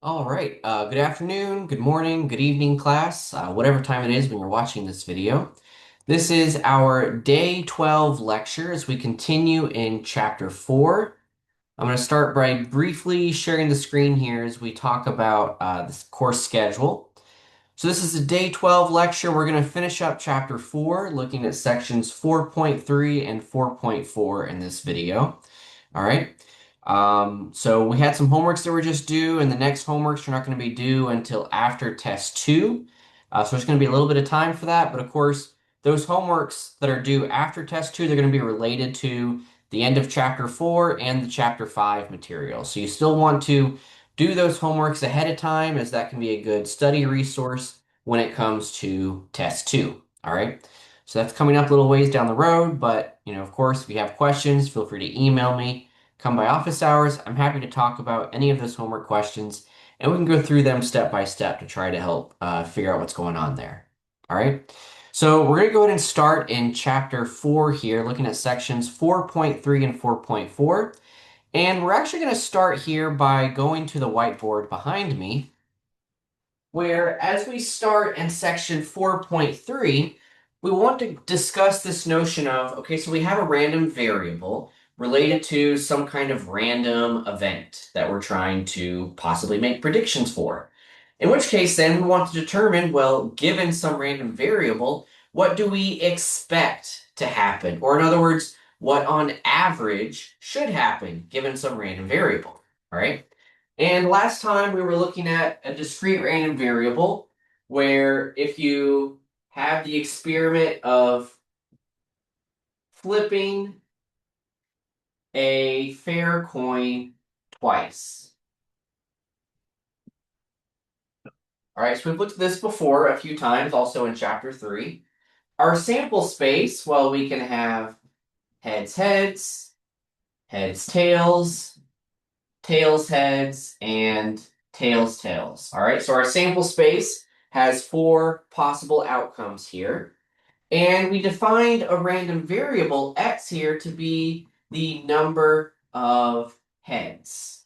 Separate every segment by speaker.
Speaker 1: All right. Good afternoon, good morning, good evening, class, whatever time it is when you're watching this video. This is our day 12 lecture as we continue in chapter 4. I'm going to start by briefly sharing the screen here as we talk about this course schedule. So this is a day 12 lecture. We're going to finish up chapter 4, looking at sections 4.3 and 4.4 in this video. All right. So we had some homeworks that were just due, and the next homeworks are not going to be due until after test two. So there's going to be a little bit of time for that. But of course, those homeworks that are due after test two, they're going to be related to the end of chapter 4 and the chapter 5 material. So you still want to do those homeworks ahead of time, as that can be a good study resource when it comes to test two. All right. So that's coming up a little ways down the road, but of course, if you have questions, feel free to email me. Come by office hours. I'm happy to talk about any of those homework questions, and we can go through them step by step to try to help figure out what's going on there. All right. So we're going to go ahead and start in chapter 4 here, looking at sections 4.3 and 4.4. And we're actually going to start here by going to the whiteboard behind me, where as we start in section 4.3, we want to discuss this notion of, okay, so we have a random variable related to some kind of random event that we're trying to possibly make predictions for. In which case, then we want to determine, well, given some random variable, what do we expect to happen? Or in other words, what on average should happen given some random variable, all right? And last time we were looking at a discrete random variable where if you have the experiment of flipping a fair coin twice. All right, so we've looked at this before a few times, also in chapter 3. Our sample space, well, we can have heads, heads, heads, tails, tails, heads, and tails, tails. All right, so our sample space has 4 possible outcomes here. And we defined a random variable x here to be the number of heads.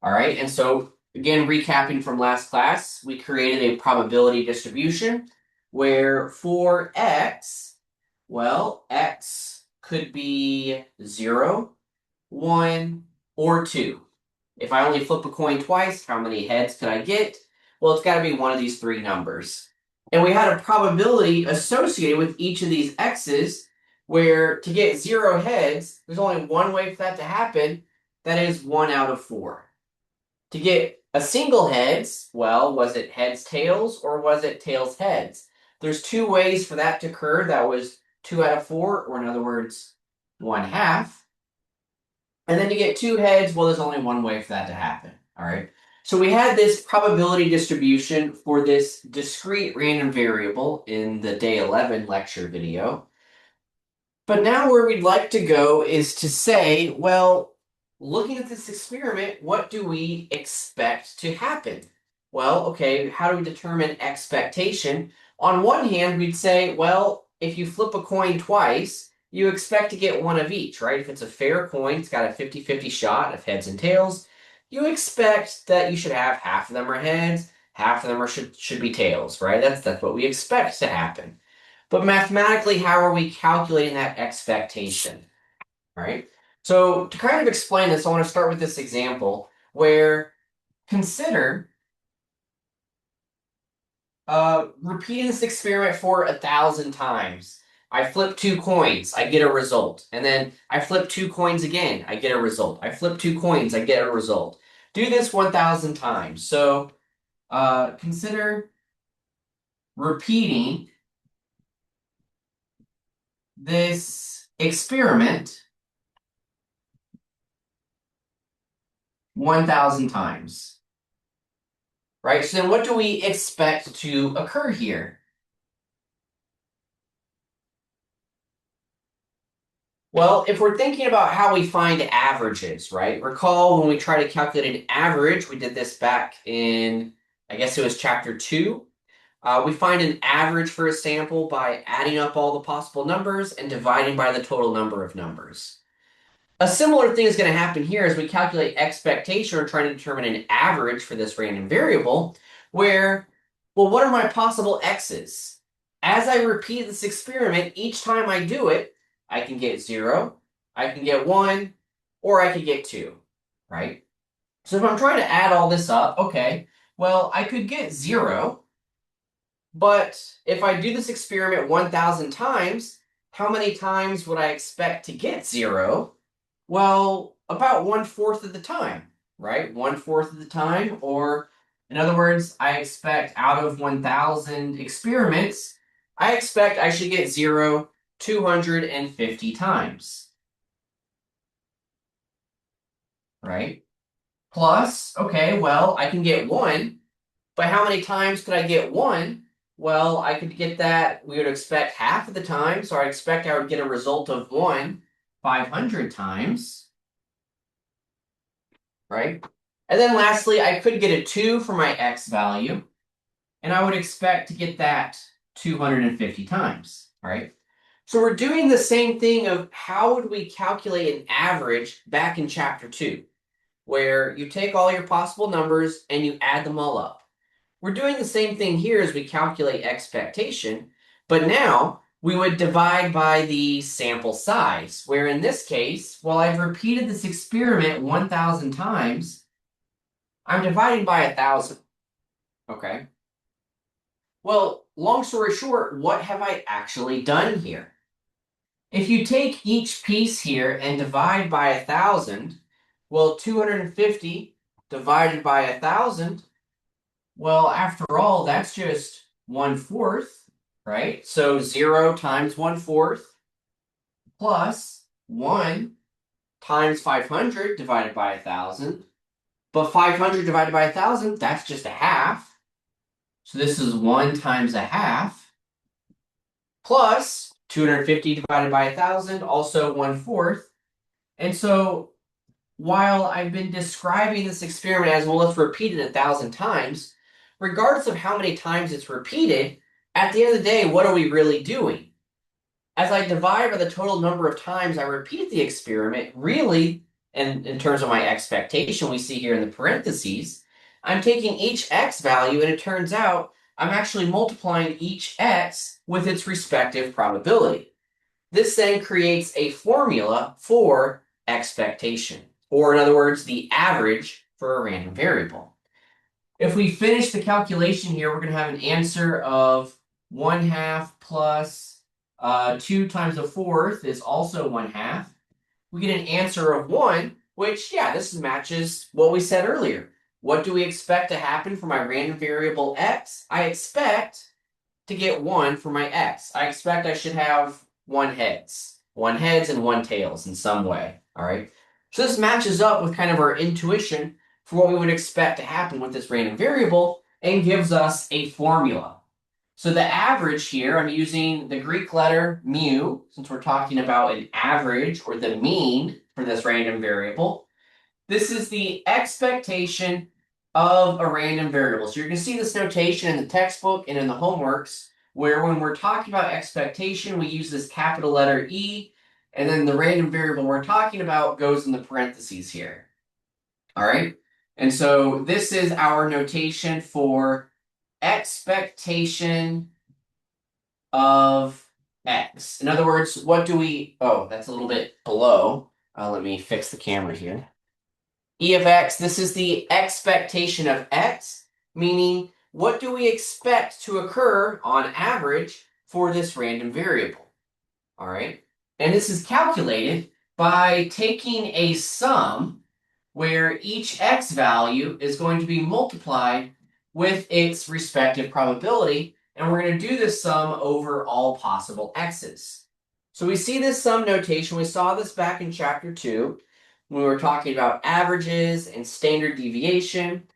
Speaker 1: All right, and so again, recapping from last class, we created a probability distribution where for x, well, x could be 0, 1, or 2. If I only flip a coin twice, how many heads could I get? Well, it's got to be one of these 3 numbers. And we had a probability associated with each of these x's where to get 0 heads, there's only one way for that to happen. That is 1 out of 4. To get a single heads, well, was it heads, tails, or was it tails, heads? There's 2 ways for that to occur. That was 2 out of 4, or in other words, 1/2. And then to get 2 heads, well, there's only one way for that to happen. All right. So we had this probability distribution for this discrete random variable in the day 11 lecture video. But now where we'd like to go is to say, well, looking at this experiment, what do we expect to happen? Well, okay, how do we determine expectation? On one hand, we'd say, well, if you flip a coin twice, you expect to get one of each, right? If it's a fair coin, it's got a 50-50 shot of heads and tails. You expect that you should have half of them are heads, half of them should be tails, right? That's what we expect to happen. But mathematically, how are we calculating that expectation? All right. So to kind of explain this, I want to start with this example where consider repeating this experiment for 1,000 times. I flip 2 coins, I get a result. And then I flip 2 coins again, I get a result. I flip 2 coins, I get a result. Do this 1,000 times. So consider repeating this experiment 1,000 times. Right? So then what do we expect to occur here? Well, if we're thinking about how we find averages, right? Recall when we try to calculate an average, we did this back in, I guess it was chapter 2. We find an average for a sample by adding up all the possible numbers and dividing by the total number of numbers. A similar thing is going to happen here as we calculate expectation or trying to determine an average for this random variable, where, well, what are my possible x's? As I repeat this experiment, each time I do it, I can get 0, I can get 1, or I could get 2, right? So if I'm trying to add all this up, okay, well, I could get 0, but if I do this experiment 1,000 times, how many times would I expect to get 0? Well, about 1/4 of the time, right? 1/4 of the time, or in other words, I expect out of 1,000 experiments, I expect I should get 0 250 times, right? Plus, okay, well, I can get 1, but how many times could I get 1? Well, I could get that, we would expect half of the time, so I expect I would get a result of 1 500 times, right? And then lastly, I could get a 2 for my x value, and I would expect to get that 250 times, right? So we're doing the same thing of how would we calculate an average back in chapter 2, where you take all your possible numbers and you add them all up. We're doing the same thing here as we calculate expectation, but now we would divide by the sample size, where in this case, while I've repeated this experiment 1,000 times, I'm dividing by 1,000. Okay. Well, long story short, what have I actually done here? If you take each piece here and divide by 1,000, well, 250 divided by 1,000, well, after all, that's just 1/4, right? So 0 times 1/4 plus 1 times 500 divided by 1,000. But 500 divided by 1,000, that's just a half. So this is 1 times a half plus 250 divided by 1,000, also 1/4. And so while I've been describing this experiment as, well, let's repeat it 1,000 times, regardless of how many times it's repeated, at the end of the day, what are we really doing? As I divide by the total number of times I repeat the experiment, really, and in terms of my expectation, we see here in the parentheses, I'm taking each x value, and it turns out I'm actually multiplying each x with its respective probability. This then creates a formula for expectation, or in other words, the average for a random variable. If we finish the calculation here, we're going to have an answer of 1/2 plus 2 times 1/4 is also 1/2. We get an answer of 1, which, yeah, this matches what we said earlier. What do we expect to happen for my random variable x? I expect to get 1 for my x. I expect I should have 1 heads and 1 tails in some way. All right. So this matches up with kind of our intuition for what we would expect to happen with this random variable and gives us a formula. So the average here, I'm using the Greek letter mu, since we're talking about an average or the mean for this random variable. This is the expectation of a random variable. So you're going to see this notation in the textbook and in the homeworks, where when we're talking about expectation, we use this capital letter E, and then the random variable we're talking about goes in the parentheses here. All right? And so this is our notation for expectation of x. In other words, what do we... Oh, that's a little bit below. Let me fix the camera here. E of x, this is the expectation of x, meaning what do we expect to occur on average for this random variable? All right. And this is calculated by taking a sum where each x value is going to be multiplied with its respective probability, and we're going to do this sum over all possible x's. So we see this sum notation. We saw this back in chapter 2 when we were talking about averages and standard deviation.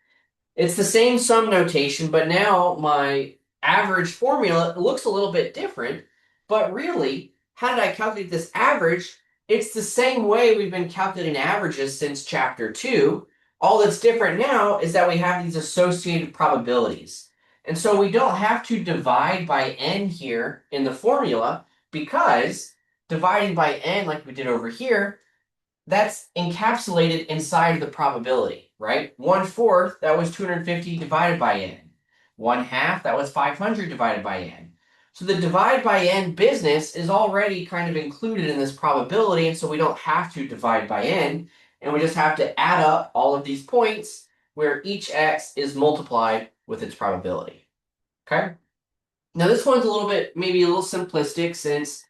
Speaker 1: It's the same sum notation, but now my average formula looks a little bit different. But really, how did I calculate this average? It's the same way we've been calculating averages since chapter 2. All that's different now is that we have these associated probabilities. And so we don't have to divide by n here in the formula, because dividing by n like we did over here, that's encapsulated inside of the probability, right? 1/4, that was 250 divided by n. 1/2, that was 500 divided by n. So the divide by n business is already kind of included in this probability, and so we don't have to divide by n, and we just have to add up all of these points where each x is multiplied with its probability. Okay? Now this one's a little bit, maybe a little simplistic since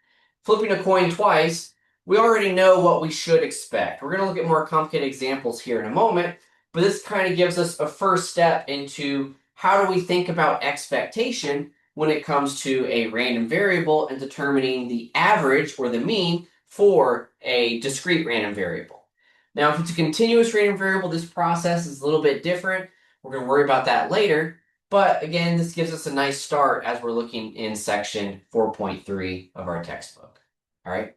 Speaker 1: flipping a coin twice, we already know what we should expect. We're going to look at more complicated examples here in a moment, but this kind of gives us a first step into how do we think about expectation when it comes to a random variable and determining the average or the mean for a discrete random variable. Now, if it's a continuous random variable, this process is a little bit different. We're going to worry about that later. But again, this gives us a nice start as we're looking in section 4.3 of our textbook. All right.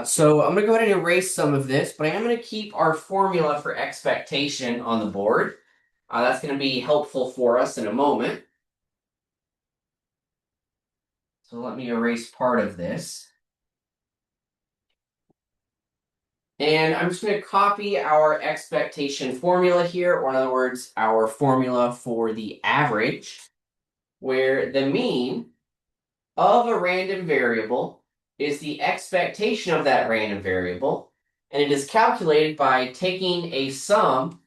Speaker 1: So I'm going to go ahead and erase some of this, but I am going to keep our formula for expectation on the board. That's going to be helpful for us in a moment. So let me erase part of this. And I'm just going to copy our expectation formula here, or in other words, our formula for the average, where the mean of a random variable is the expectation of that random variable, and it is calculated by taking a sum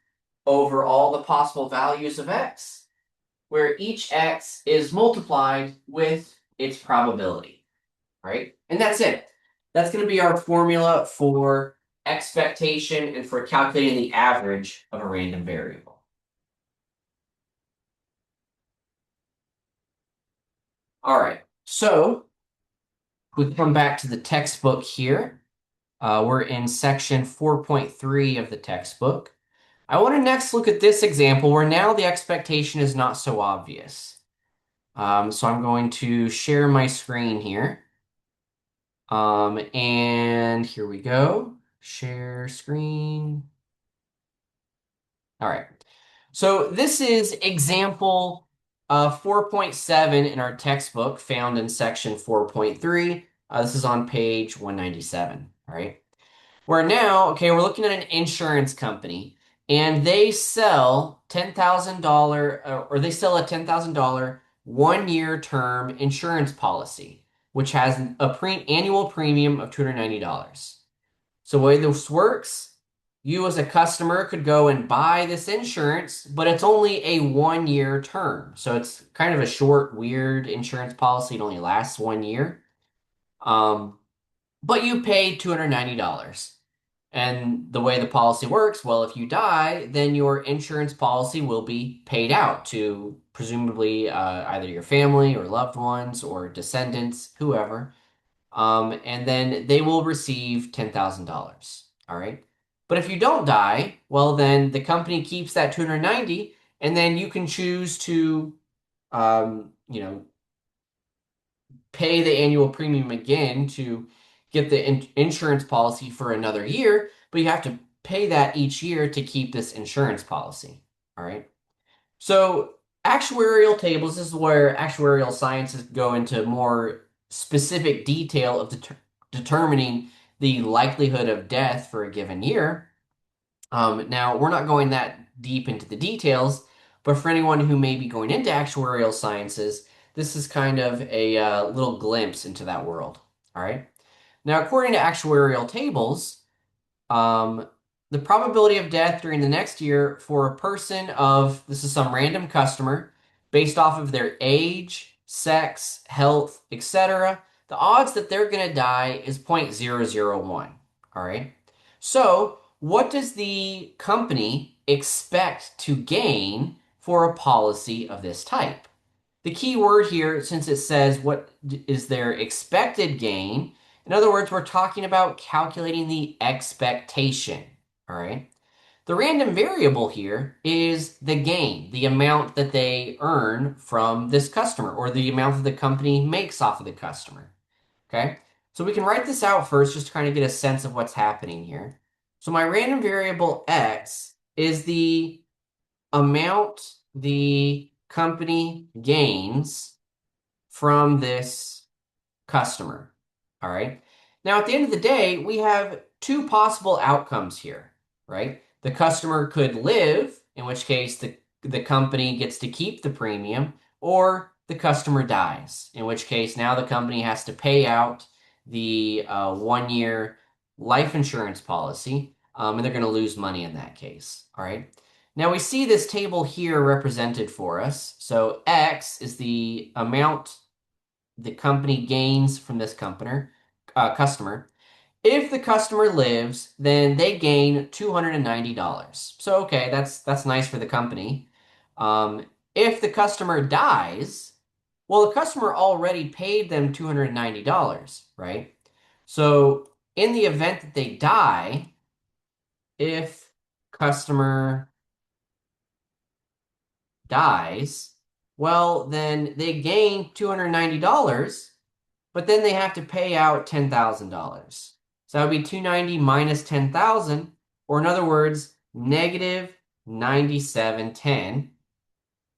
Speaker 1: over all the possible values of x, where each x is multiplied with its probability, right? And that's it. That's going to be our formula for expectation and for calculating the average of a random variable. All right, so we come back to the textbook here. We're in section 4.3 of the textbook. I want to next look at this example where now the expectation is not so obvious. So I'm going to share my screen here. And here we go. Share screen. All right. So this is example 4.7 in our textbook found in section 4.3. This is on page 197. All right. Where now, okay, we're looking at an insurance company and they sell $10,000 or they sell a $10,000 1-year term insurance policy, which has annual premium of $290. So the way this works, you as a customer could go and buy this insurance, but it's only a 1-year term. So it's kind of a short, weird insurance policy. It only lasts 1 year. But you pay $290. And the way the policy works, well, if you die, then your insurance policy will be paid out to presumably either your family or loved ones or descendants, whoever. And then they will receive $10,000. All right. But if you don't die, well, then the company keeps that 290, and then you can choose to, you know, pay the annual premium again to get the insurance policy for another year, but you have to pay that each year to keep this insurance policy. All right. So actuarial tables, this is where actuarial sciences go into more specific detail of determining the likelihood of death for a given year. Now, we're not going that deep into the details, but for anyone who may be going into actuarial sciences, this is kind of a little glimpse into that world. All right. Now, according to actuarial tables, um, the probability of death during the next year for a person of, this is some random customer, based off of their age, sex, health, etc., the odds that they're going to die is 0.001. All right. So, what does the company expect to gain for a policy of this type? The key word here, since it says what is their expected gain, in other words, we're talking about calculating the expectation. All right. The random variable here is the gain, the amount that they earn from this customer, or the amount that the company makes off of the customer. Okay. So we can write this out first just to kind of get a sense of what's happening here. So my random variable x is the amount the company gains from this customer. All right. Now, at the end of the day, we have two possible outcomes here, right? The customer could live, in which case the company gets to keep the premium, or the customer dies, in which case now the company has to pay out the 1 year life insurance policy, and they're going to lose money in that case. All right. Now we see this table here represented for us. So X is the amount the company gains from this customer. If the customer lives, then they gain $290. So okay, that's nice for the company. If the customer dies, well, the customer already paid them $290, right? So in the event that they die, if customer dies, well, then they gain $290, but then they have to pay out $10,000. So that would be 290 minus 10,000, or in other words, negative 9710,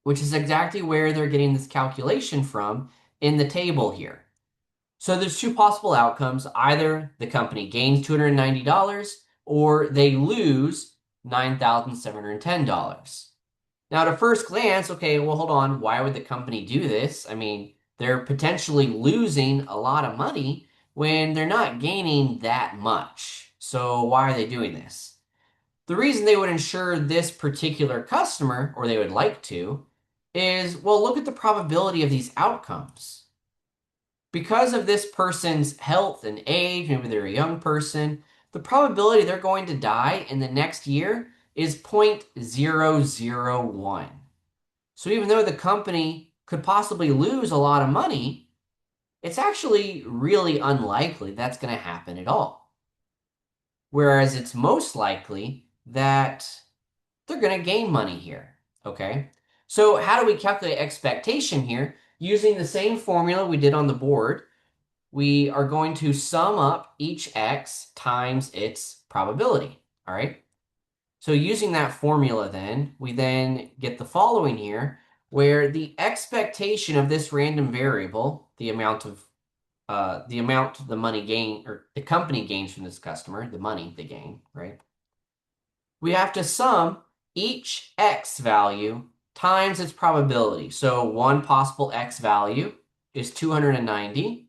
Speaker 1: which is exactly where they're getting this calculation from in the table here. So there's two possible outcomes. Either the company gains $290 or they lose $9,710. Now, at a first glance, okay, well, hold on. Why would the company do this? I mean, they're potentially losing a lot of money when they're not gaining that much. So why are they doing this? The reason they would insure this particular customer, or they would like to, is, well, look at the probability of these outcomes. Because of this person's health and age, maybe they're a young person, the probability they're going to die in the next year is 0.001. So even though the company could possibly lose a lot of money, it's actually really unlikely that's going to happen at all. Whereas it's most likely that they're going to gain money here. Okay. So how do we calculate expectation here? Using the same formula we did on the board, we are going to sum up each x times its probability. All right. So using that formula then, we then get the following here, where the expectation of this random variable, the amount the money gain or the company gains from this customer, the money they gain, right? We have to sum each x value times its probability. So one possible x value is 290.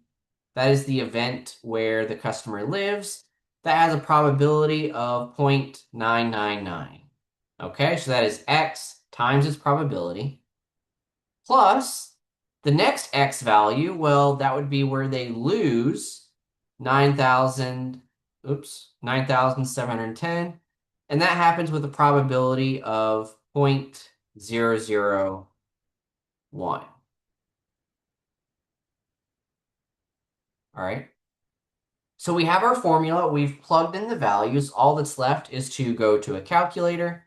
Speaker 1: That is the event where the customer lives. That has a probability of 0.999. Okay, so that is x times its probability plus the next x value. Well, that would be where they lose 9,710. And that happens with a probability of 0.001. All right. So we have our formula. We've plugged in the values. All that's left is to go to a calculator.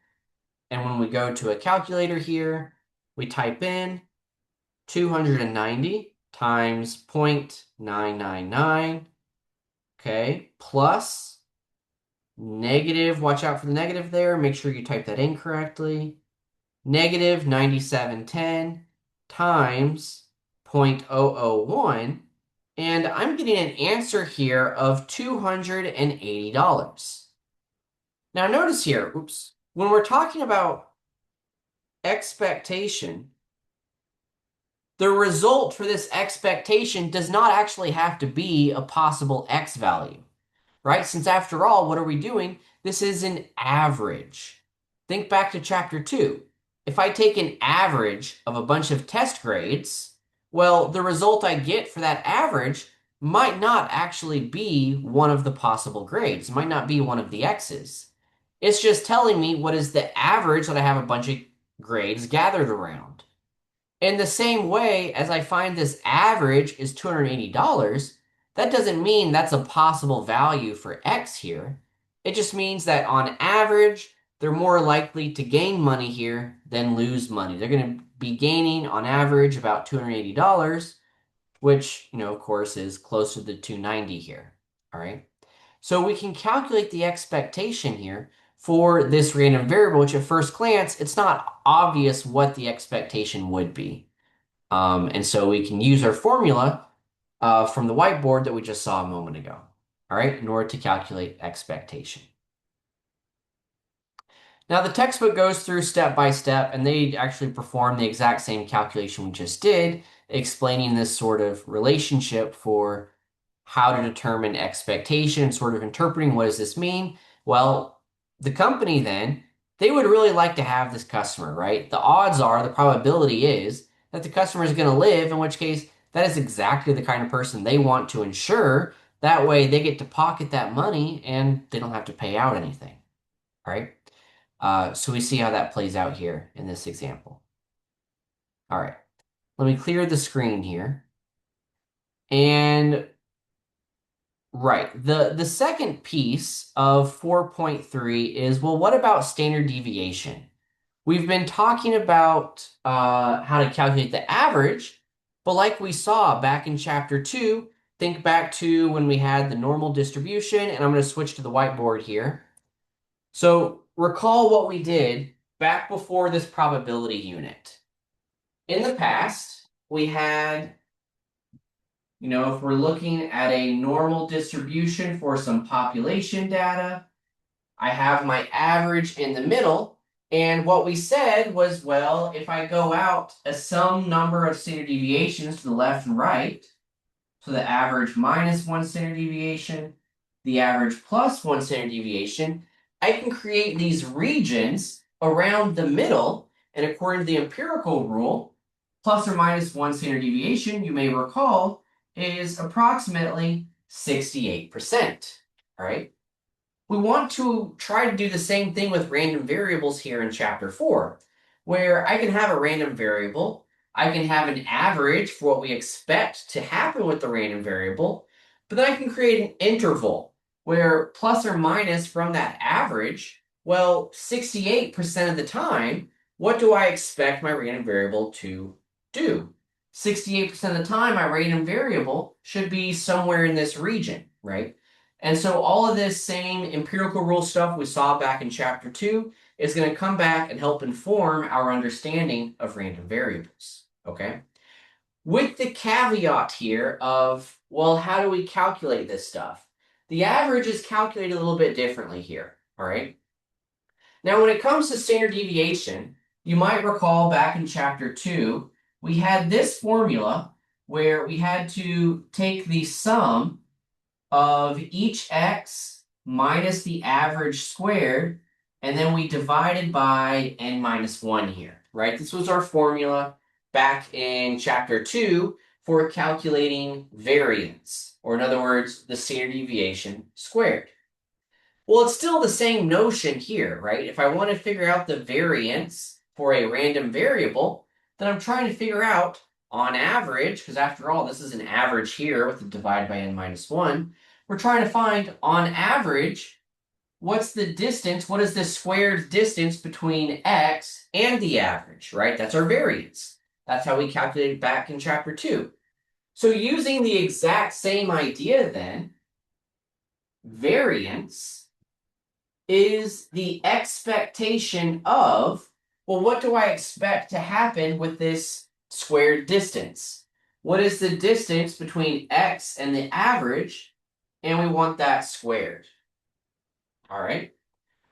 Speaker 1: And when we go to a calculator here, we type in 290 times 0.999, okay, plus negative, watch out for the negative there, make sure you type that in correctly, negative 9710 times 0.001, and I'm getting an answer here of $280. Now notice here, oops, when we're talking about expectation, the result for this expectation does not actually have to be a possible x value, right? Since after all, what are we doing? This is an average. Think back to chapter 2. If I take an average of a bunch of test grades, well, the result I get for that average might not actually be one of the possible grades. It might not be one of the x's. It's just telling me what is the average that I have a bunch of grades gathered around. In the same way, as I find this average is $280, that doesn't mean that's a possible value for X here. It just means that on average, they're more likely to gain money here than lose money. They're going to be gaining on average about $280, which, of course, is closer to 290 here. All right. So we can calculate the expectation here for this random variable, which at first glance, it's not obvious what the expectation would be. And so we can use our formula from the whiteboard that we just saw a moment ago. all right, in order to calculate expectation. Now, the textbook goes through step by step, and they actually perform the exact same calculation we just did, explaining this sort of relationship for how to determine expectation, sort of interpreting what does this mean. Well, the company then, they would really like to have this customer, right? The odds are, the probability is that the customer is going to live, in which case that is exactly the kind of person they want to insure. That way they get to pocket that money and they don't have to pay out anything, right? So we see how that plays out here in this example. All right, let me clear the screen here. And right, the second piece of 4.3 is, well, what about standard deviation? We've been talking about how to calculate the average, but like we saw back in chapter 2, think back to when we had the normal distribution, and I'm going to switch to the whiteboard here. So recall what we did back before this probability unit. In the past, we had, if we're looking at a normal distribution for some population data, I have my average in the middle. And what we said was, well, if I go out some number of standard deviations to the left and right, so the average minus one standard deviation, the average plus one standard deviation, I can create these regions around the middle. And according to the empirical rule, plus or minus one standard deviation, you may recall, is approximately 68%. All right. We want to try to do the same thing with random variables here in chapter 4, where I can have a random variable, I can have an average for what we expect to happen with the random variable, but then I can create an interval where plus or minus from that average, well, 68% of the time, what do I expect my random variable to do? 68% of the time, my random variable should be somewhere in this region, right? And so all of this same empirical rule stuff we saw back in chapter 2 is going to come back and help inform our understanding of random variables, okay? With the caveat here of, well, how do we calculate this stuff? The average is calculated a little bit differently here, all right? Now, when it comes to standard deviation, you might recall back in chapter 2, we had this formula where we had to take the sum of each x minus the average squared, and then we divided by n minus 1 here, right? This was our formula back in chapter 2 for calculating variance, or in other words, the standard deviation squared. Well, it's still the same notion here, right? If I want to figure out the variance for a random variable, then I'm trying to figure out on average, because after all, this is an average here with the divide by n minus 1. We're trying to find on average, what's the distance, what is the squared distance between x and the average, right? That's our variance. That's how we calculated back in chapter 2. So using the exact same idea then, variance is the expectation of, well, what do I expect to happen with this squared distance? What is the distance between x and the average? And we want that squared. All right.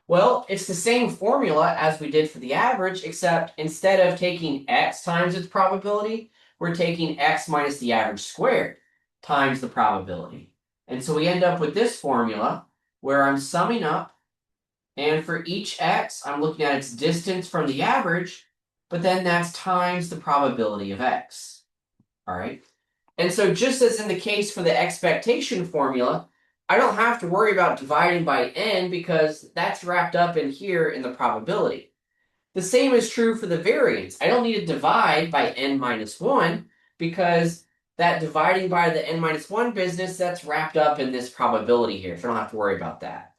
Speaker 1: Well, it's the same formula as we did for the average, except instead of taking x times its probability, we're taking x minus the average squared times the probability. And so we end up with this formula where I'm summing up, and for each x, I'm looking at its distance from the average, but then that's times the probability of x. All right. And so just as in the case for the expectation formula, I don't have to worry about dividing by n because that's wrapped up in here in the probability. The same is true for the variance. I don't need to divide by n minus 1 because that dividing by the n minus 1 business, that's wrapped up in this probability here, so I don't have to worry about that.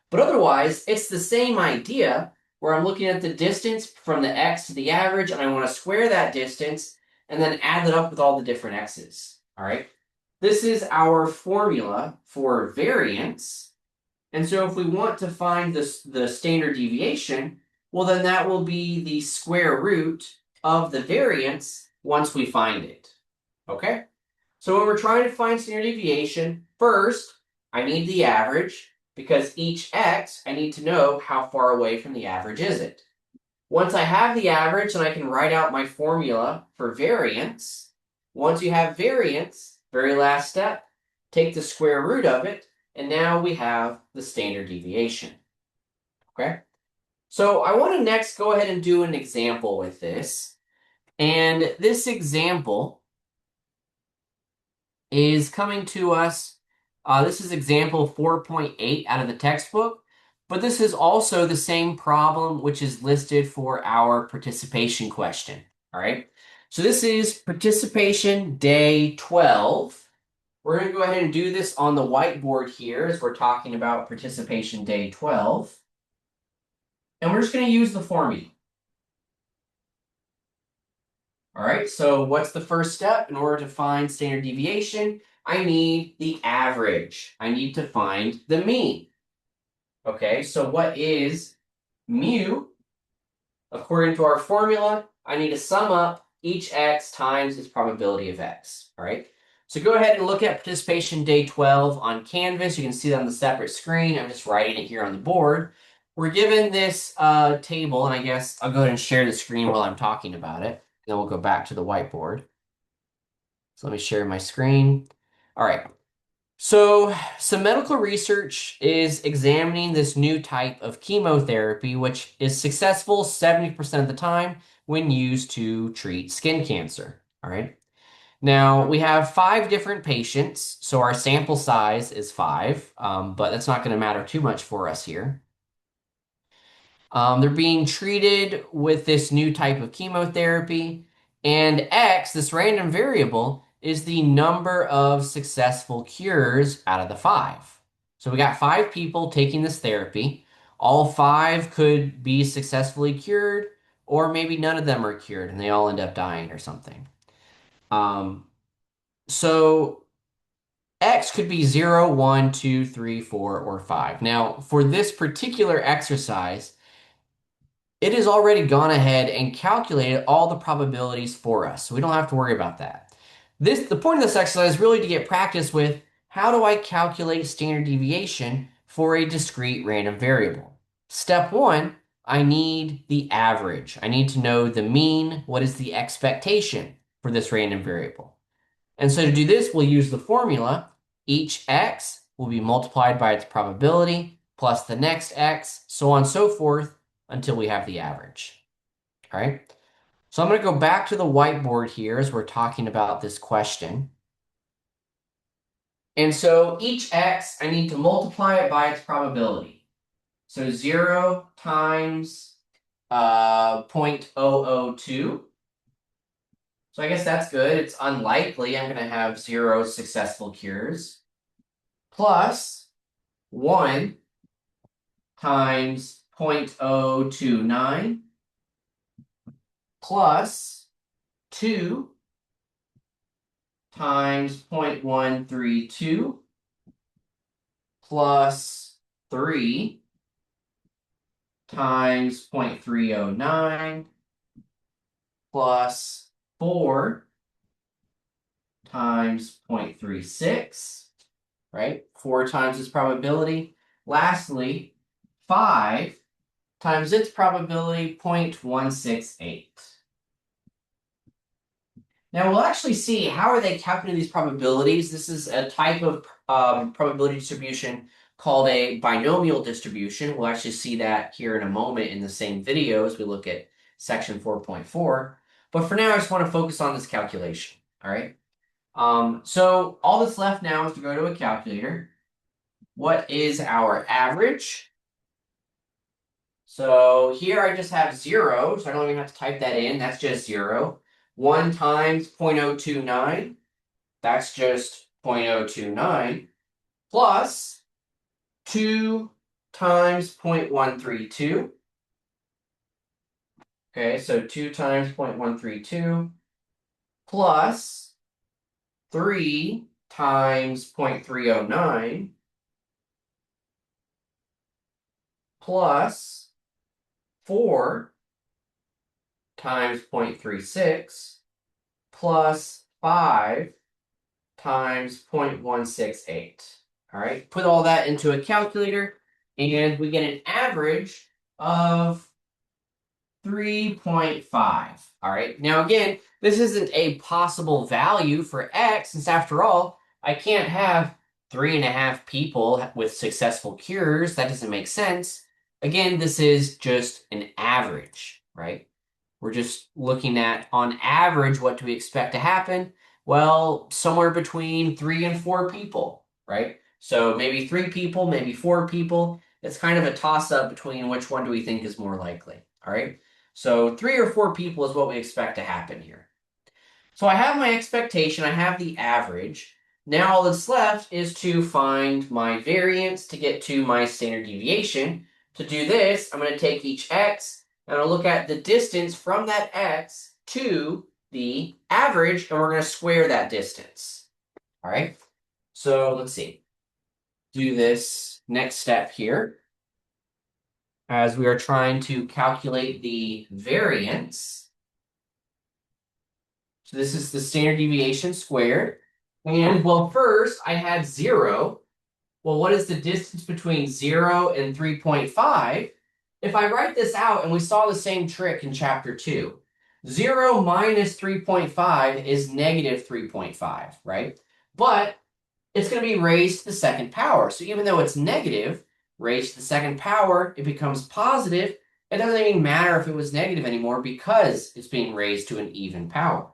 Speaker 1: But otherwise, it's the same idea where I'm looking at the distance from the x to the average, and I want to square that distance and then add it up with all the different x's. All right. This is our formula for variance. And so if we want to find the standard deviation, well, then that will be the square root of the variance once we find it. Okay? So when we're trying to find standard deviation, first, I need the average because each x, I need to know how far away from the average is it. Once I have the average, then I can write out my formula for variance. Once you have variance, very last step, take the square root of it, and now we have the standard deviation. Okay? So I want to next go ahead and do an example with this. And this example is coming to us. This is example 4.8 out of the textbook, but this is also the same problem which is listed for our participation question. All right. So this is participation day 12. We're going to go ahead and do this on the whiteboard here as we're talking about participation day 12. And we're just going to use the formula. All right, so what's the first step? In order to find standard deviation, I need the average. I need to find the mean. Okay, so what is mu? According to our formula, I need to sum up each x times its probability of x. All right, so go ahead and look at participation day 12 on Canvas. You can see that on the separate screen. I'm just writing it here on the board. We're given this table, and I guess I'll go ahead and share the screen while I'm talking about it. Then we'll go back to the whiteboard. So let me share my screen. All right. So some medical research is examining this new type of chemotherapy, which is successful 70% of the time when used to treat skin cancer. All right. Now we have 5 different patients, so our sample size is 5, but that's not going to matter too much for us here. They're being treated with this new type of chemotherapy, and X, this random variable, is the number of successful cures out of the 5. So we got 5 people taking this therapy. All 5 could be successfully cured, or maybe none of them are cured and they all end up dying or something. So X could be 0, 1, 2, 3, 4, or 5. Now, for this particular exercise, it has already gone ahead and calculated all the probabilities for us, so we don't have to worry about that. The point of this exercise is really to get practice with how do I calculate standard deviation for a discrete random variable. Step 1, I need the average. I need to know the mean. What is the expectation for this random variable? And so to do this, we'll use the formula. Each x will be multiplied by its probability plus the next x, so on and so forth, until we have the average. All right. So I'm going to go back to the whiteboard here as we're talking about this question. And so each x, I need to multiply it by its probability. So 0 times 0.002. So I guess that's good. It's unlikely I'm going to have 0 successful cures. Plus 1 times 0.029 plus 2 times 0.132 plus 3 times 0.309 plus 4 times 0.36, right? 4 times its probability. Lastly, 5 times its probability, 0.168. Now we'll actually see how are they calculating these probabilities. This is a type of probability distribution called a binomial distribution. We'll actually see that here in a moment in the same video as we look at section 4.4. But for now, I just want to focus on this calculation. All right. So all that's left now is to go to a calculator. What is our average? So here I just have 0, so I don't even have to type that in. That's just 0. 1 times 0.029, that's just 0.029, plus 2 times 0.132. Okay, so 2 times 0.132, plus 3 times 0.309, plus 4 times 0.36 plus 5 times 0.168. All right, put all that into a calculator, and we get an average of 3.5. All right, now again, this isn't a possible value for x, since after all, I can't have 3.5 people with successful cures. That doesn't make sense. Again, this is just an average, right? We're just looking at, on average, what do we expect to happen? Well, somewhere between 3 and 4 people, right? So maybe 3 people, maybe 4 people. It's kind of a toss up between which one do we think is more likely, all right? So 3 or 4 people is what we expect to happen here. So I have my expectation, I have the average. Now all that's left is to find my variance to get to my standard deviation. To do this, I'm going to take each x and I'll look at the distance from that x to the average, and we're going to square that distance. All right, so let's see. Do this next step here as we are trying to calculate the variance. So this is the standard deviation squared. And well, first I had 0. Well, what is the distance between 0 and 3.5? If I write this out, and we saw the same trick in chapter 2, 0 minus 3.5 is negative 3.5, right? But it's going to be raised to the second power. So even though it's negative, raised to the second power, it becomes positive. It doesn't even matter if it was negative anymore because it's being raised to an even power.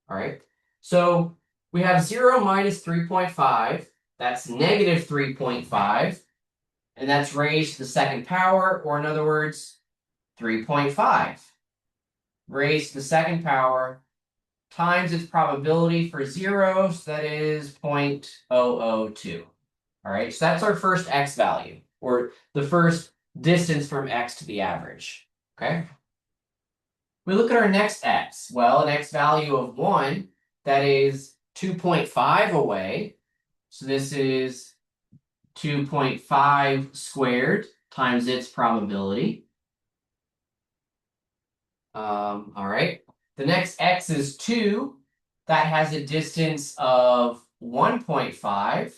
Speaker 1: All right. So we have 0 minus 3.5. That's negative 3.5. And that's raised to the second power, or in other words, 3.5. Raised to the second power times its probability for 0, so that is 0.002. All right, so that's our first x value, or the first distance from x to the average. Okay. We look at our next x. Well, an x value of 1, that is 2.5 away. So this is 2.5 squared times its probability. All right. The next x is 2. That has a distance of 1.5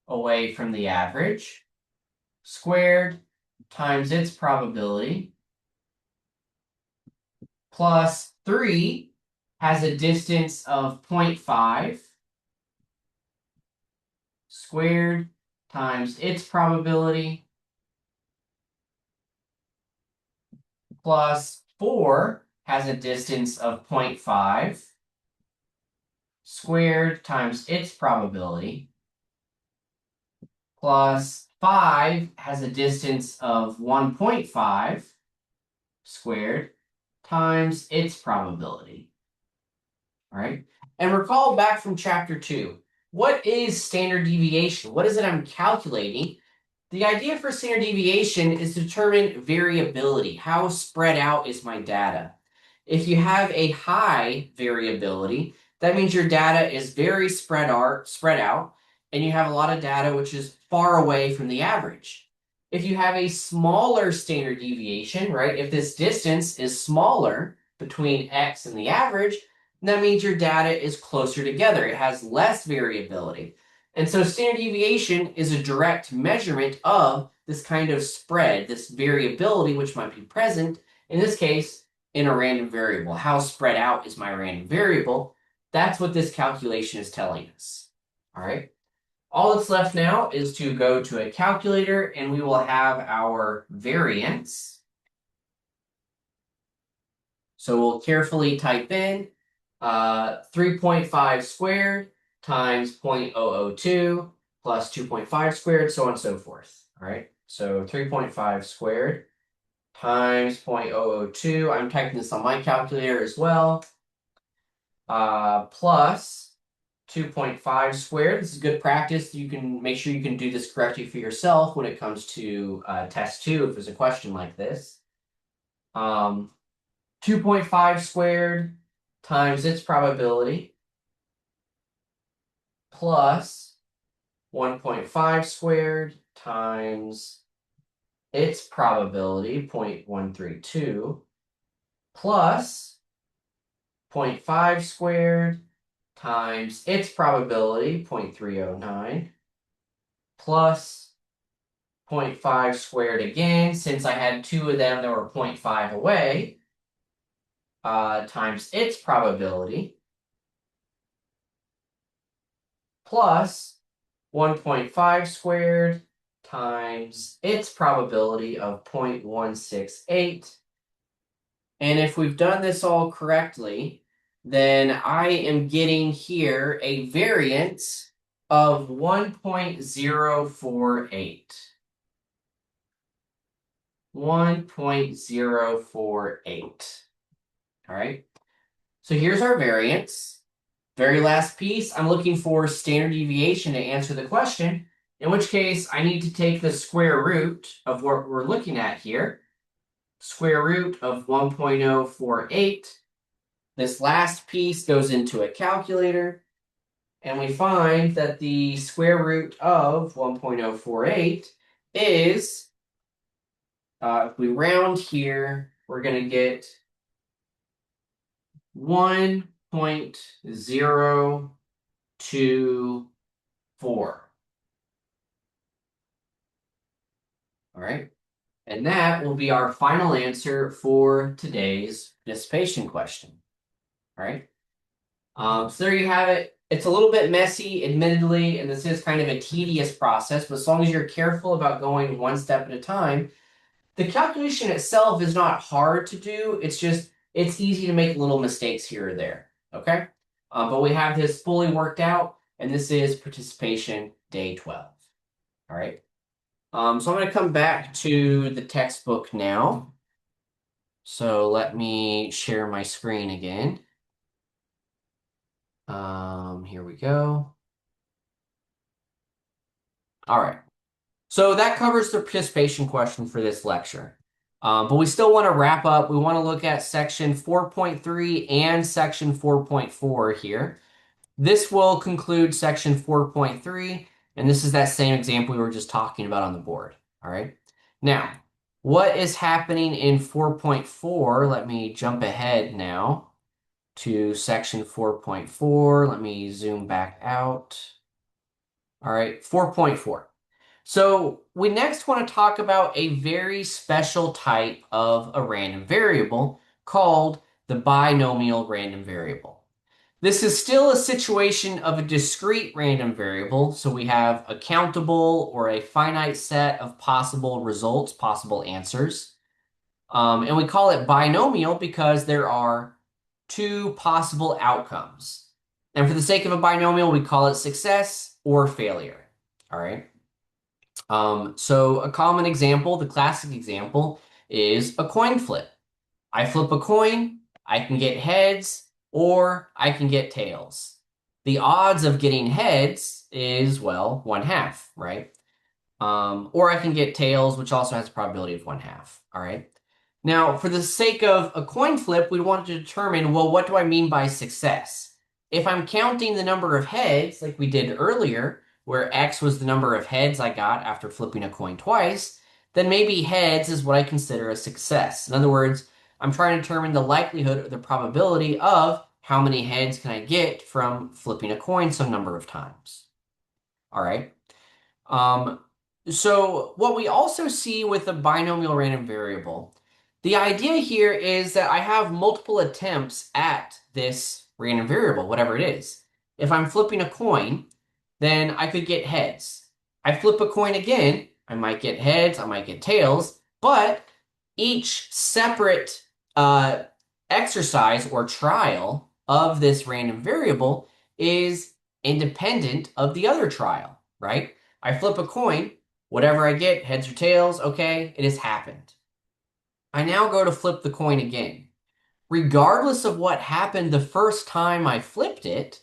Speaker 1: away from the average. Squared times its probability. Plus 3 has a distance of 0.5 squared times its probability. Plus 4 has a distance of 0.5 squared times its probability. Plus 5 has a distance of 1.5 squared times its probability. All right. And recall back from chapter 2. What is standard deviation? What is it I'm calculating? The idea for standard deviation is to determine variability. How spread out is my data? If you have a high variability, that means your data is very spread out, and you have a lot of data which is far away from the average. If you have a smaller standard deviation, right, if this distance is smaller between x and the average, that means your data is closer together. It has less variability. And so standard deviation is a direct measurement of this kind of spread, this variability which might be present, in this case, in a random variable. How spread out is my random variable? That's what this calculation is telling us. All right. All that's left now is to go to a calculator, and we will have our variance. So we'll carefully type in 3.5 squared times 0.002 plus 2.5 squared, so on and so forth. All right, so 3.5 squared times 0.002. I'm typing this on my calculator as well. Plus 2.5 squared. This is good practice. You can make sure you can do this correctly for yourself when it comes to test 2 if there's a question like this. 2.5 squared times its probability plus 1.5 squared times its probability, 0.132, plus 0.5 squared times its probability, 0.309, plus 0.5 squared again, since I had two of them that were 0.5 away, times its probability, plus 1.5 squared times its probability of 0.168. And if we've done this all correctly, then I am getting here a variance of 1.048. 1.048. All right. So here's our variance. Very last piece, I'm looking for standard deviation to answer the question, in which case I need to take the square root of what we're looking at here. Square root of 1.048. This last piece goes into a calculator, and we find that the square root of 1.048 is, if we round here, we're going to get 1.024. All right. And that will be our final answer for today's participation question. All right. So there you have it. It's a little bit messy, admittedly, and this is kind of a tedious process, but as long as you're careful about going one step at a time, the calculation itself is not hard to do. It's just, it's easy to make little mistakes here or there. Okay. But we have this fully worked out, and this is participation day 12. All right. So I'm going to come back to the textbook now. So let me share my screen again. Here we go. All right. So that covers the participation question for this lecture. But we still want to wrap up. We want to look at section 4.3 and section 4.4 here. This will conclude section 4.3, and this is that same example we were just talking about on the board. All right. Now, what is happening in 4.4? Let me jump ahead now to section 4.4. Let me zoom back out. All right, 4.4. So we next want to talk about a very special type of a random variable called the binomial random variable. This is still a situation of a discrete random variable, so we have a countable or a finite set of possible results, possible answers. And we call it binomial because there are two possible outcomes. And for the sake of a binomial, we call it success or failure. All right. So a common example, the classic example, is a coin flip. I flip a coin, I can get heads or I can get tails. The odds of getting heads is, well, 1/2, right? Or I can get tails, which also has a probability of 1/2. All right. Now, for the sake of a coin flip, we want to determine, well, what do I mean by success? If I'm counting the number of heads, like we did earlier, where X was the number of heads I got after flipping a coin twice, then maybe heads is what I consider a success. In other words, I'm trying to determine the likelihood or the probability of how many heads can I get from flipping a coin some number of times. All right. Um, so what we also see with a binomial random variable, the idea here is that I have multiple attempts at this random variable, whatever it is. If I'm flipping a coin, then I could get heads. I flip a coin again, I might get heads, I might get tails, but each separate exercise or trial of this random variable is independent of the other trial, right? I flip a coin, whatever I get, heads or tails, okay, it has happened. I now go to flip the coin again. Regardless of what happened the first time I flipped it,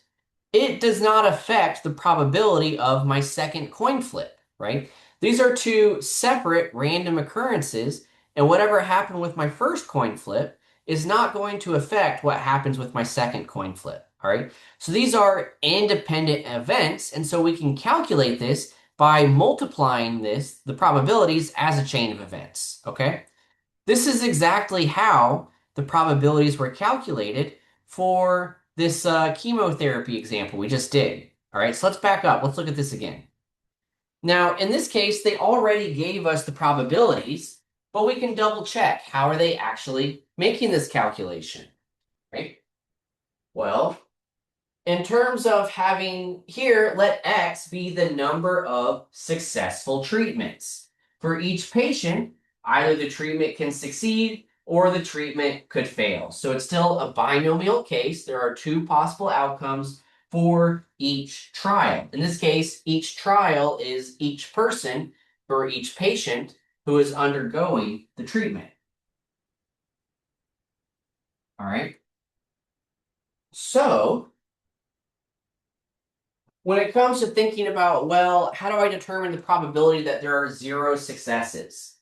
Speaker 1: it does not affect the probability of my second coin flip, right? These are two separate random occurrences, and whatever happened with my first coin flip is not going to affect what happens with my second coin flip, all right? So these are independent events, and so we can calculate this by multiplying the probabilities as a chain of events, okay? This is exactly how the probabilities were calculated for this chemotherapy example we just did. All right, so let's back up. Let's look at this again. Now, in this case, they already gave us the probabilities, but we can double check. How are they actually making this calculation, right? Well, in terms of having here, let X be the number of successful treatments. For each patient, either the treatment can succeed or the treatment could fail. So it's still a binomial case. There are two possible outcomes for each trial. In this case, each trial is each person or each patient who is undergoing the treatment. All right. So when it comes to thinking about, well, how do I determine the probability that there are 0 successes?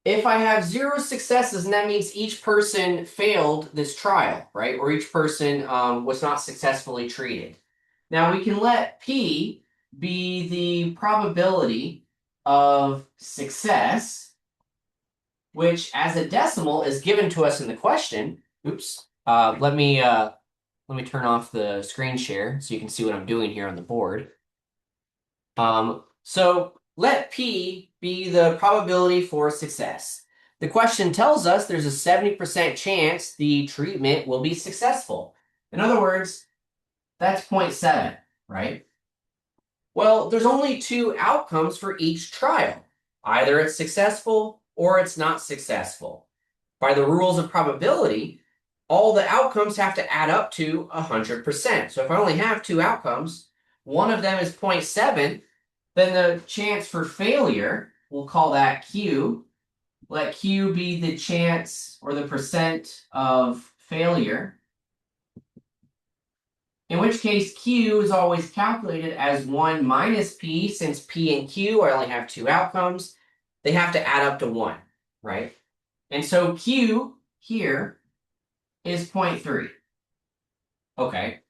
Speaker 1: If I have 0 successes, and that means each person failed this trial, right? Or each person was not successfully treated. Now we can let P be the probability of success, which as a decimal is given to us in the question. Oops. Let me turn off the screen share so you can see what I'm doing here on the board. So let P be the probability for success. The question tells us there's a 70% chance the treatment will be successful. In other words, that's 0.7, right? Well, there's only two outcomes for each trial. Either it's successful or it's not successful. By the rules of probability, all the outcomes have to add up to 100%. So if I only have two outcomes, one of them is 0.7, then the chance for failure, we'll call that Q. Let Q be the chance or the percent of failure. In which case, Q is always calculated as 1 minus P. Since P and Q, I only have two outcomes. They have to add up to 1, right? And so Q here is 0.3. Okay.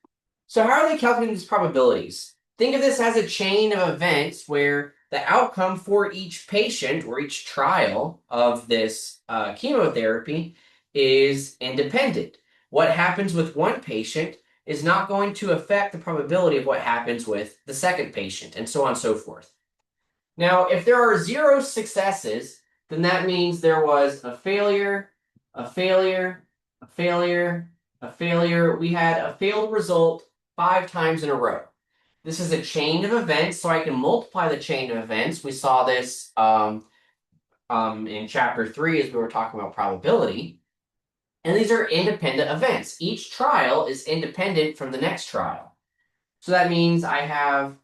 Speaker 1: So how are they calculating these probabilities? Think of this as a chain of events where the outcome for each patient or each trial of this chemotherapy is independent. What happens with one patient is not going to affect the probability of what happens with the second patient, and so on and so forth. Now, if there are 0 successes, then that means there was a failure, a failure, a failure, a failure. We had a failed result 5 times in a row. This is a chain of events, so I can multiply the chain of events. We saw this in chapter 3 as we were talking about probability. And these are independent events. Each trial is independent from the next trial. So that means I have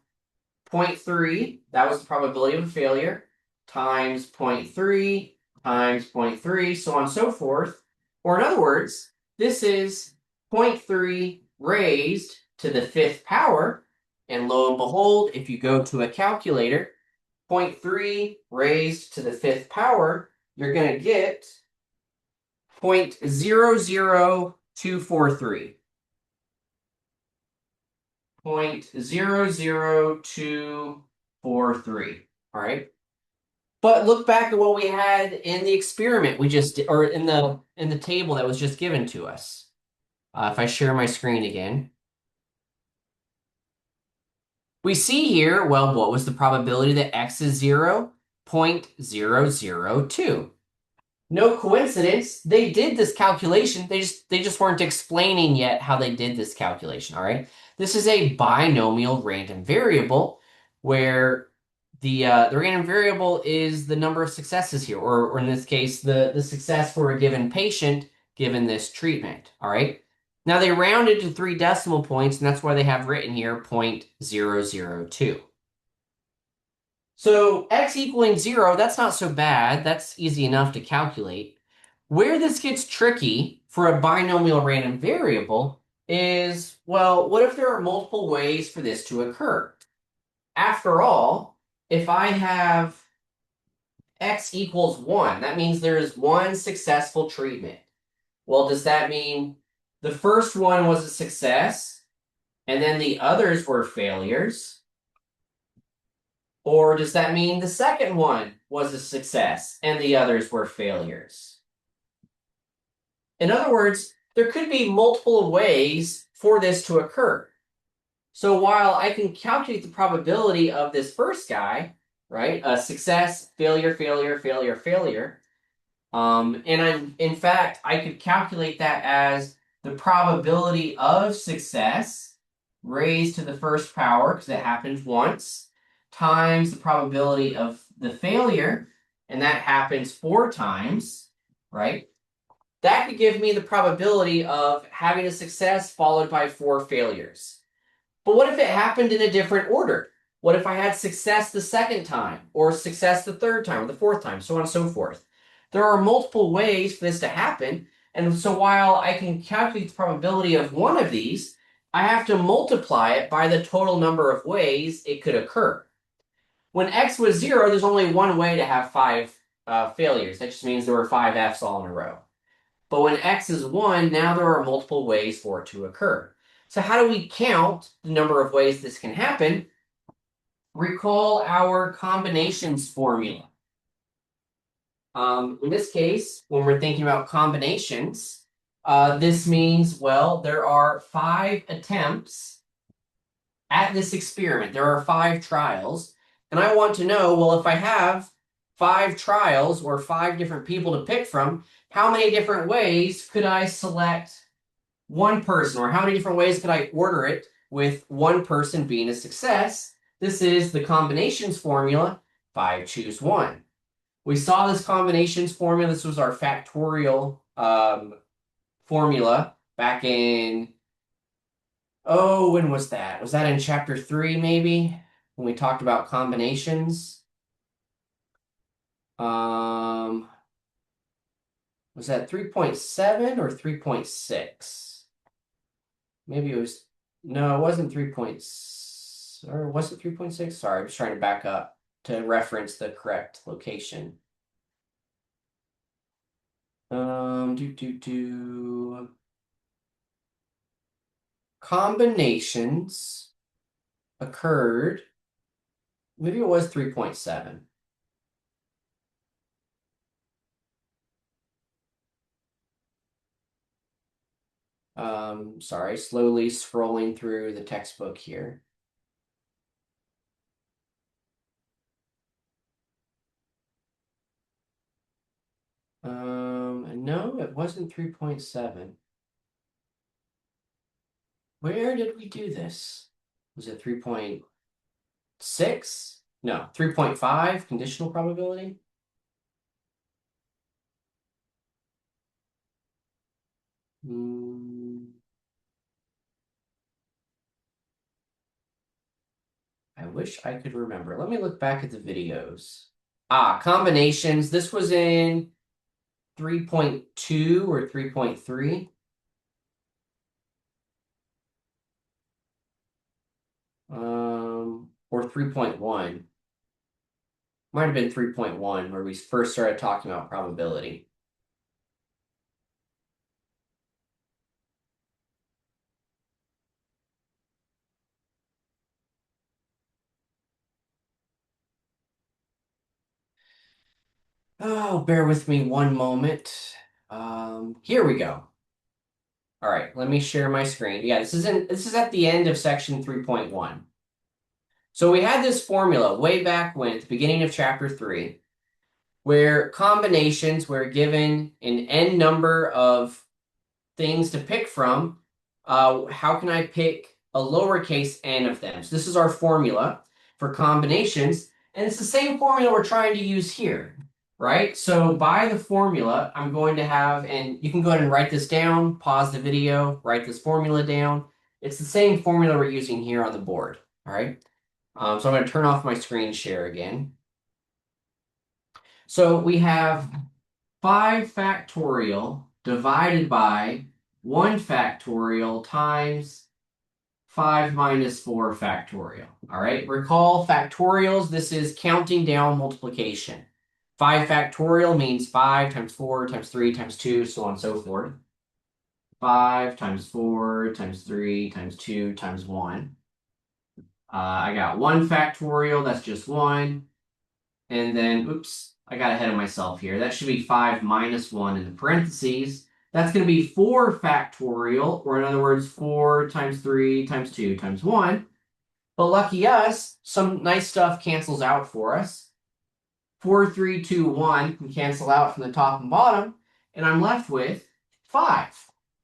Speaker 1: 0.3, that was the probability of a failure, times 0.3, times 0.3, so on and so forth. Or in other words, this is 0.3 raised to the 5th power. And lo and behold, if you go to a calculator, 0.3 raised to the 5th power, you're going to get 0.00243. 0.00243. All right. But look back at what we had in the experiment we just did, or in the table that was just given to us. If I share my screen again, we see here, well, what was the probability that x is 0? 0.002. No coincidence. They did this calculation. They just weren't explaining yet how they did this calculation. All right. This is a binomial random variable where the random variable is the number of successes here, or in this case, the success for a given patient given this treatment. All right. Now they rounded to 3 decimal points, and that's why they have written here 0.002. So x equaling 0, that's not so bad. That's easy enough to calculate. Where this gets tricky for a binomial random variable is, well, what if there are multiple ways for this to occur? After all, if I have x equals 1, that means there is one successful treatment. Well, does that mean the first one was a success and then the others were failures? Or does that mean the second one was a success and the others were failures? In other words, there could be multiple ways for this to occur. So while I can calculate the probability of this first guy, right, success, failure, failure, failure, failure, and in fact, I could calculate that as the probability of success raised to the first power, because it happens once, times the probability of the failure, and that happens 4 times, right? That could give me the probability of having a success followed by 4 failures. But what if it happened in a different order? What if I had success the second time, or success the third time, or the fourth time, so on and so forth? There are multiple ways for this to happen, and so while I can calculate the probability of one of these, I have to multiply it by the total number of ways it could occur. When x was 0, there's only one way to have 5 failures. That just means there were 5 f's all in a row. But when x is 1, now there are multiple ways for it to occur. So how do we count the number of ways this can happen? Recall our combinations formula. In this case, when we're thinking about combinations, this means, well, there are 5 attempts at this experiment. There are 5 trials. And I want to know, well, if I have 5 trials or 5 different people to pick from, how many different ways could I select one person, or how many different ways could I order it with one person being a success? This is the combinations formula, 5 choose 1. We saw this combinations formula. This was our factorial formula back in, oh, when was that? Was that in chapter 3 maybe? When we talked about combinations? Was that 3.7 or 3.6? Maybe it was, no, it wasn't 3 points, or was it 3.6? Sorry, I was trying to back up to reference the correct location. Combinations occurred, maybe it was 3.7. Sorry, slowly scrolling through the textbook here. No, it wasn't 3.7. Where did we do this? Was it 3.6? No, 3.5 conditional probability? I wish I could remember. Let me look back at the videos. Combinations. This was in 3.2 or 3.3. Or 3.1. Might have been 3.1 where we first started talking about probability. Oh, bear with me one moment. Here we go. All right, let me share my screen. Yeah, this is at the end of section 3.1. So we had this formula way back when, at the beginning of chapter 3, where combinations were given an n number of things to pick from. How can I pick a lowercase n of them? So this is our formula for combinations, and it's the same formula we're trying to use here, right? So by the formula, I'm going to have, and you can go ahead and write this down, pause the video, write this formula down. It's the same formula we're using here on the board, all right? So I'm going to turn off my screen share again. So we have 5 factorial divided by 1 factorial times 5 minus 4 factorial. All right, recall factorials. This is counting down multiplication. 5 factorial means 5 times 4 times 3 times 2, so on and so forth. 5 times 4 times 3 times 2 times 1. I got 1 factorial, that's just 1. And then, oops, I got ahead of myself here. That should be 5 minus 1 in the parentheses. That's going to be 4 factorial, or in other words, 4 times 3 times 2 times 1. But lucky us, some nice stuff cancels out for us. 4, 3, 2, 1 can cancel out from the top and bottom, and I'm left with 5.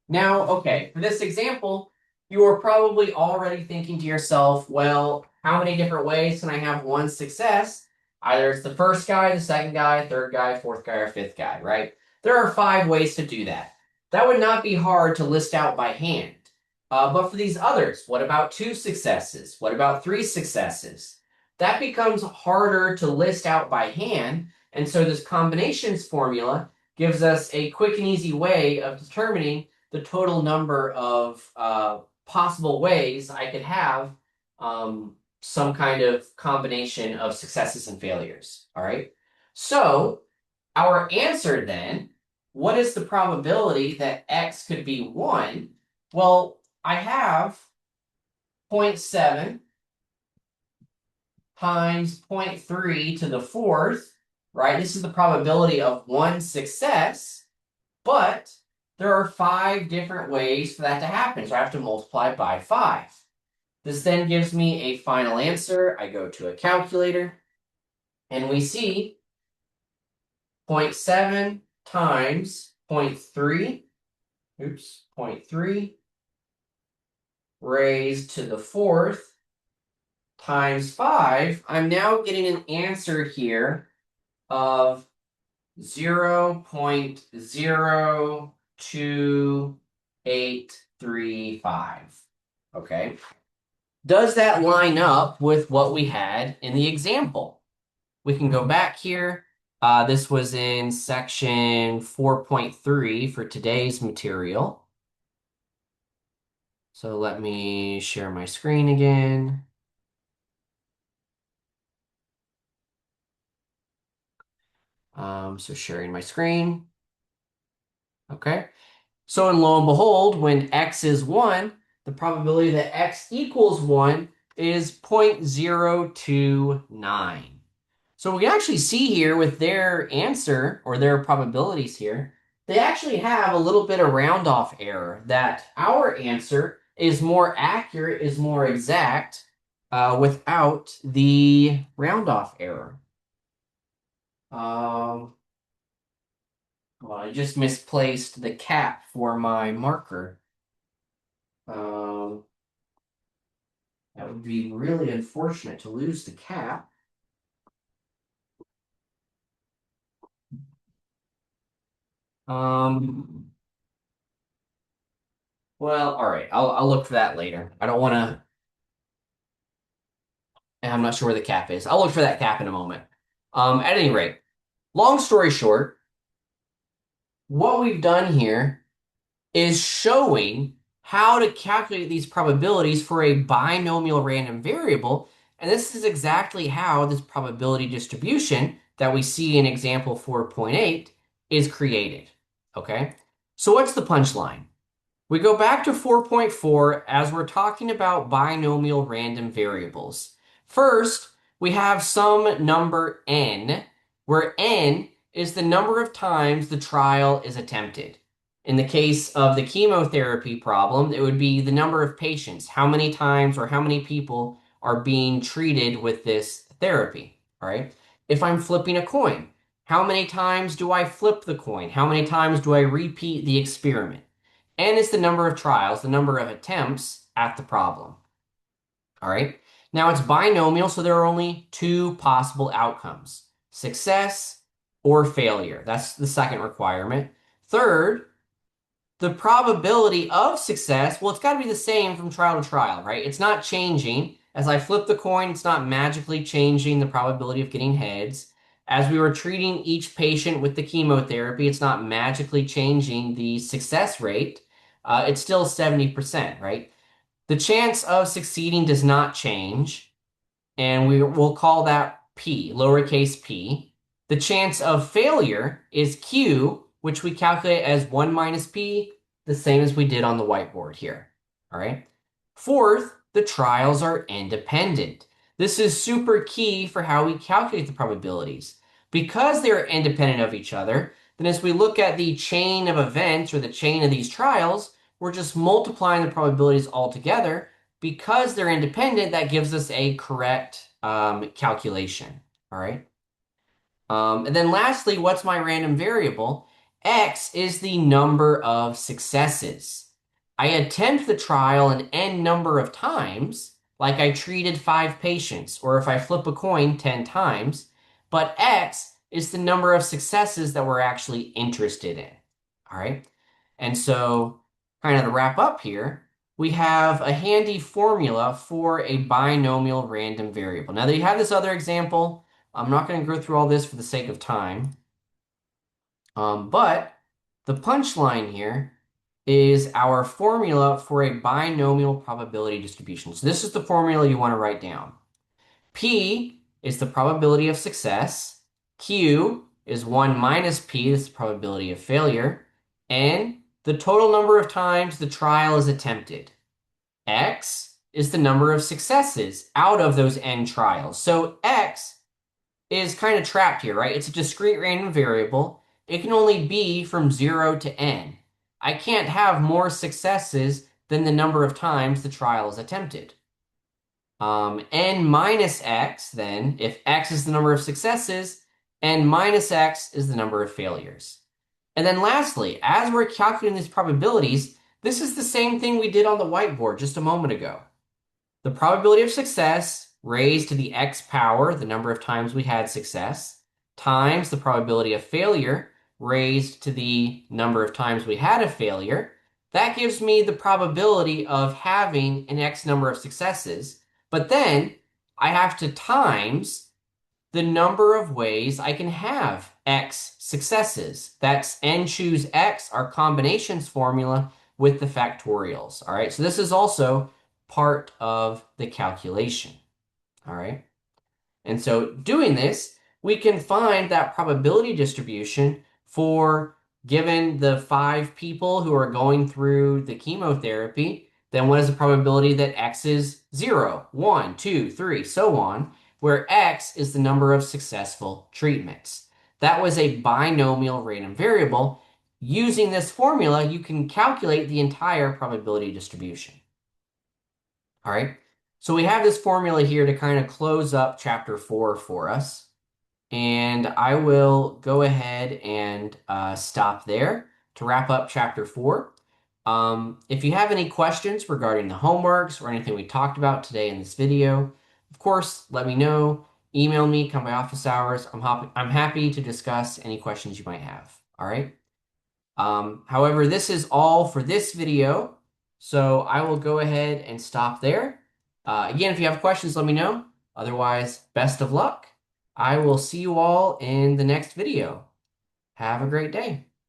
Speaker 1: Now, okay, for this example, you are probably already thinking to yourself, well, how many different ways can I have one success? Either it's the first guy, the second guy, third guy, fourth guy, or fifth guy, right? There are 5 ways to do that. That would not be hard to list out by hand. But for these others, what about 2 successes? What about 3 successes? That becomes harder to list out by hand, and so this combinations formula gives us a quick and easy way of determining the total number of possible ways I could have some kind of combination of successes and failures. All right. So our answer then, what is the probability that x could be 1? Well, I have 0.7 times 0.3 to the fourth, right? This is the probability of one success, but there are 5 different ways for that to happen. So I have to multiply by 5. This then gives me a final answer. I go to a calculator, and we see 0.7 times 0.3, 0.3 raised to the fourth times 5. I'm now getting an answer here of 0.02835. Okay. Does that line up with what we had in the example? We can go back here. This was in section 4.3 for today's material. So let me share my screen again. So sharing my screen. Okay. So and lo and behold, when x is 1, the probability that x equals 1 is 0.029. So we can actually see here with their answer, or their probabilities here, they actually have a little bit of round off error, that our answer is more accurate, is more exact, without the round off error. Well, I just misplaced the cap for my marker. Um, that would be really unfortunate to lose the cap. Well, all right. I'll look for that later. I don't want to. I'm not sure where the cap is. I'll look for that cap in a moment. At any rate, long story short, what we've done here is showing how to calculate these probabilities for a binomial random variable. And this is exactly how this probability distribution that we see in example 4.8 is created. Okay, so what's the punchline? We go back to 4.4 as we're talking about binomial random variables. First, we have some number n, where n is the number of times the trial is attempted. In the case of the chemotherapy problem, it would be the number of patients, how many times or how many people are being treated with this therapy, all right? If I'm flipping a coin, how many times do I flip the coin? How many times do I repeat the experiment? N is the number of trials, the number of attempts at the problem. All right. Now it's binomial, so there are only 2 possible outcomes: success or failure. That's the second requirement. Third, the probability of success, well, it's got to be the same from trial to trial, right? It's not changing. As I flip the coin, it's not magically changing the probability of getting heads. As we were treating each patient with the chemotherapy, it's not magically changing the success rate. It's still 70%, right? The chance of succeeding does not change, and we'll call that p, lowercase p. The chance of failure is q, which we calculate as 1 minus p, the same as we did on the whiteboard here. All right. Fourth, the trials are independent. This is super key for how we calculate the probabilities. Because they're independent of each other, then as we look at the chain of events or the chain of these trials, we're just multiplying the probabilities all together. Because they're independent, that gives us a correct calculation. All right. And then lastly, what's my random variable? X is the number of successes. I attempt the trial an n number of times, like I treated 5 patients, or if I flip a coin 10 times, but X is the number of successes that we're actually interested in. All right. And so, kind of to wrap up here, we have a handy formula for a binomial random variable. Now that you have this other example, I'm not going to go through all this for the sake of time. But the punchline here is our formula for a binomial probability distribution. So this is the formula you want to write down. P is the probability of success. Q is 1 minus P, that's the probability of failure. N, the total number of times the trial is attempted. X is the number of successes out of those N trials. So X is kind of trapped here, right? It's a discrete random variable. It can only be from 0 to n. I can't have more successes than the number of times the trial is attempted. N minus x, then, if x is the number of successes, n minus x is the number of failures. And then lastly, as we're calculating these probabilities, this is the same thing we did on the whiteboard just a moment ago. The probability of success raised to the x power, the number of times we had success, times the probability of failure raised to the number of times we had a failure. That gives me the probability of having an x number of successes. But then I have to times the number of ways I can have x successes. That's n choose x, our combinations formula with the factorials. All right, so this is also part of the calculation. All right. And so doing this, we can find that probability distribution for given the 5 people who are going through the chemotherapy, then what is the probability that X is 0, 1, 2, 3, so on, where X is the number of successful treatments. That was a binomial random variable. Using this formula, you can calculate the entire probability distribution. All right. So we have this formula here to kind of close up chapter 4 for us. And I will go ahead and stop there to wrap up chapter 4. If you have any questions regarding the homeworks or anything we talked about today in this video, of course, let me know. Email me, come by office hours. I'm happy to discuss any questions you might have. All right. However, this is all for this video, so I will go ahead and stop there. Again, if you have questions, let me know. Otherwise, best of luck. I will see you all in the next video. Have a great day.